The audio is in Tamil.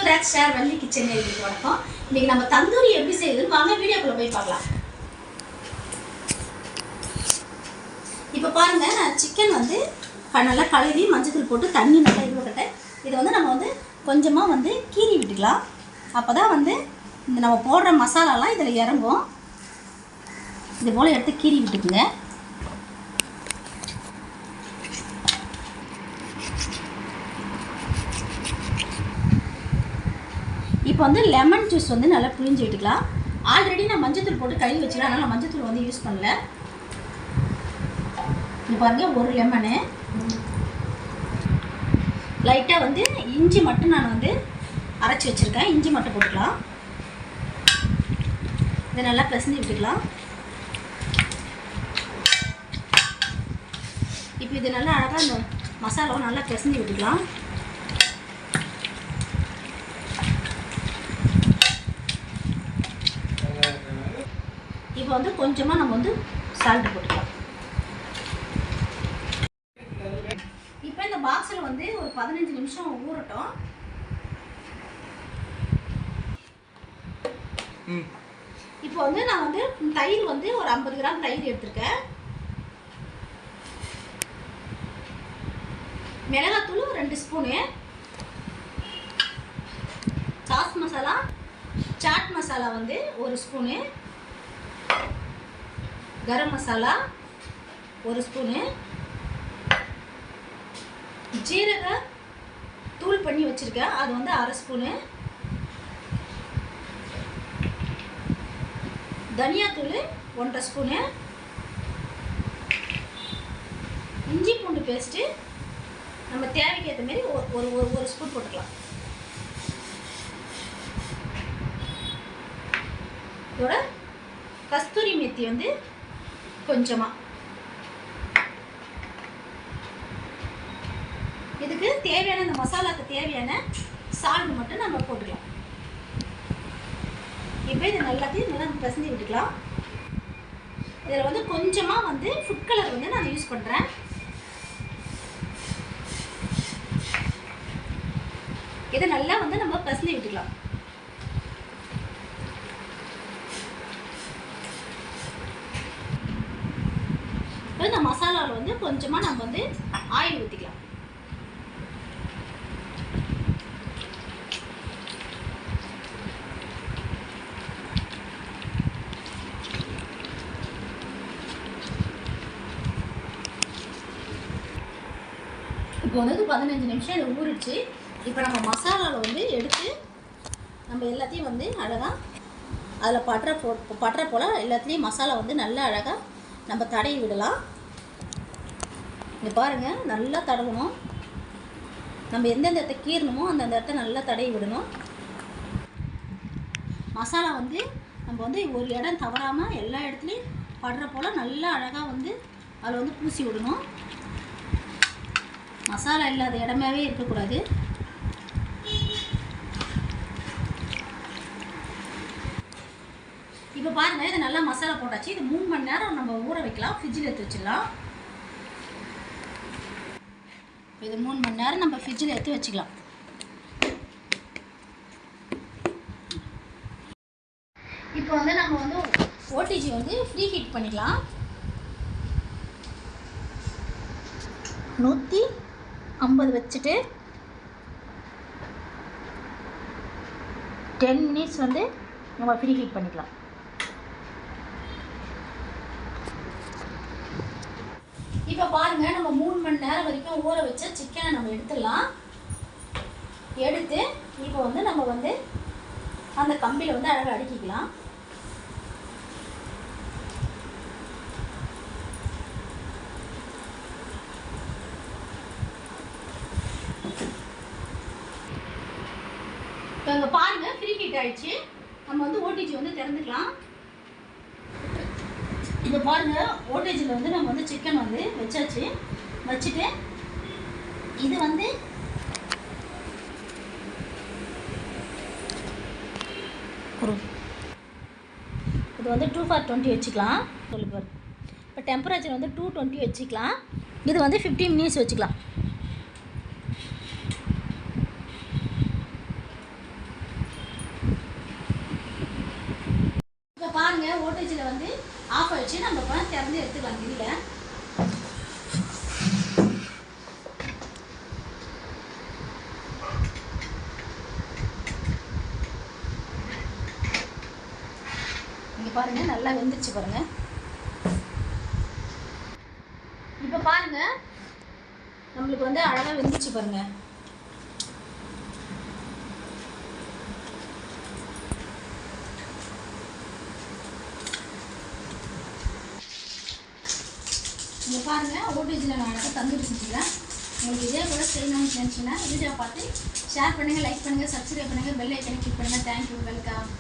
Welcome to rock star Valli kitchen நேயர்களுக்கு வணக்கம். இன்னைக்கு நம்ம தந்தூரி எப்படி செய்யுதுன்னு வாங்க வீடியோக்குள்ள போய் பார்க்கலாம். இப்போ பாருங்க, நான் சிக்கன் வந்து நல்லா கழுவி மஞ்சள் போட்டு தண்ணி நல்லா இதுவக்கட்டேன். இதை வந்து நம்ம வந்து கொஞ்சமாக வந்து கீறி விட்டுக்கலாம். அப்போ தான் வந்து இந்த நம்ம போடுற மசாலாலாம் இதில் இறங்கும். இது போல் எடுத்து கீறி விட்டுக்குங்க. இப்போ வந்து லெமன் ஜூஸ் வந்து நல்லா புழிஞ்சு விட்டுக்கலாம். ஆல்ரெடி நான் மஞ்சத்தூள் போட்டு கழுவி வச்சுக்கலாம், அதனால் நான் மஞ்சத்தூள் வந்து யூஸ் பண்ணல. இது பாருங்கள், ஒரு லெமனு. லைட்டாக வந்து இஞ்சி மட்டும் நான் வந்து அரைச்சி வச்சுருக்கேன், இஞ்சி மட்டும் போட்டுக்கலாம். இதை நல்லா பிசைஞ்சு விட்டுக்கலாம். இப்போ இது நல்லா அழகாக இந்த மசாலாவும் நல்லா பிசைஞ்சு விட்டுக்கலாம். இப்போ வந்து கொஞ்சமாக நம்ம வந்து சால்ட் போட்டுக்கலாம். இப்போ இந்த பாக்ஸில் வந்து ஒரு 15 நிமிஷம் ஊறட்டும். இப்போ வந்து நான் வந்து தயிர் வந்து ஒரு 50 கிராம் தயிர் எடுத்திருக்கேன். மிளகாத்தூள் 2 ஸ்பூனு, சாஸ் மசாலா சாட் மசாலா வந்து 1 ஸ்பூனு, கரம் மசாலா 1 ஸ்பூனு, ஜீரக தூள் பண்ணி வச்சுருக்கேன், அது வந்து 1/2 ஸ்பூனு, தனியாத்தூள் 1/2 ஸ்பூனு, இஞ்சி பூண்டு பேஸ்ட்டு நம்ம தேவைக்கு ஏற்ற மாதிரி ஒரு ஸ்பூன் போட்டுக்கலாம். இதோட கஸ்தூரி மெத்தி வந்து கொஞ்சமாக. இதுக்கு தேவையான இந்த மசாலாவுக்கு தேவையான சால்ட் மட்டும் நம்ம போட்டுக்கலாம். இப்போ இது எல்லாத்தையும் நல்லா பிசைஞ்சு விட்டுக்கலாம். இதில் வந்து கொஞ்சமாக வந்து ஃபுட் கலர் வந்து நான் யூஸ் பண்ணுறேன். இதை நல்லா வந்து நம்ம பிசைஞ்சு விட்டுக்கலாம். இந்த மசாலாவில் வந்து கொஞ்சமாக நம்ம வந்து ஆயில் ஊற்றிக்கலாம். இப்போ வந்து 15 நிமிஷம் இது ஊறிடுச்சு. இப்போ நம்ம மசாலாவில் வந்து எடுத்து நம்ம எல்லாத்தையும் வந்து அழகாக அதில் பட்டுற போல் எல்லாத்துலேயும் மசாலா வந்து நல்லா அழகாக நம்ம தடவி விடலாம். இங்கே பாருங்கள், நல்லா தடவணும். நம்ம எந்தெந்த இடத்த கீறணுமோ அந்தந்த இடத்த நல்லா தடவி விடணும். மசாலா வந்து நம்ம வந்து ஒரு இடம் தவறாமல் எல்லா இடத்துலையும் படுற போல் நல்லா அழகாக வந்து அதில் வந்து பூசி விடணும். மசாலா இல்லாத இடமாவே இருக்கக்கூடாது. இப்போ பாருங்கள், இது நல்லா மசாலா போட்டாச்சு. இது 3 மணி நேரம் நம்ம ஊற வைக்கலாம், ஃப்ரிட்ஜில் எடுத்து வச்சிடலாம். இது 3 மணி நேரம் நம்ம ஃப்ரிட்ஜில் எடுத்து வச்சுக்கலாம். இப்போ வந்து நம்ம வந்து ஓடிஜி வந்து ஃப்ரீ ஹீட் பண்ணிக்கலாம். 150 வச்சுட்டு 10 மினிட்ஸ் வந்து நம்ம ஃப்ரீ ஹீட் பண்ணிக்கலாம். இப்போ பாருங்கள், நம்ம 3 மணி நேரம் வரைக்கும் ஊற வச்ச சிக்கனை நம்ம எடுத்துடலாம். எடுத்து இப்போ வந்து நம்ம வந்து அந்த கம்பியில் வந்து அழகாக அடுக்கிக்கலாம். இப்போ இங்கே பாருங்கள், ஃப்ரீ ஹீட் ஆகிடுச்சு. நம்ம வந்து ஓடிஜி வந்து திறந்துக்கலாம். இப்போ பாருங்கள், ஓட்டேஜில் வந்து நம்ம வந்து சிக்கன் வந்து வச்சாச்சு. வச்சுட்டு இது வந்து இது வந்து 2/20 வச்சுக்கலாம். சொல்லுப்பார். இப்போ டெம்பரேச்சர் வந்து 220 வச்சுக்கலாம். இது வந்து 15 மினிட்ஸ் வச்சுக்கலாம். ஓட்டேஜில் வந்து ஆஃப் ஆகிடுச்சு. நம்ம இப்போ திறந்து எடுத்துக்கலாம் கிரியில். இங்கே பாருங்கள் நல்லா வெந்துருச்சு பாருங்கள். இப்போ பாருங்கள் நம்மளுக்கு வந்து அழகாக வெந்துச்சு பாருங்கள். இங்கே பாருங்கள் ஓட்டேஜில் நான் அழகாக தந்தூரி செஞ்சுக்கிறேன். உங்களுக்கு இதே போல் செய்யணும்னு நினச்சிங்கன்னா வீடியோ பார்த்து ஷேர் பண்ணுங்கள், லைக் பண்ணுங்கள், சப்ஸ்கிரைப் பண்ணுங்கள், பெல் ஐக்கனை கிளிக் பண்ணுங்கள். Thank you, welcome.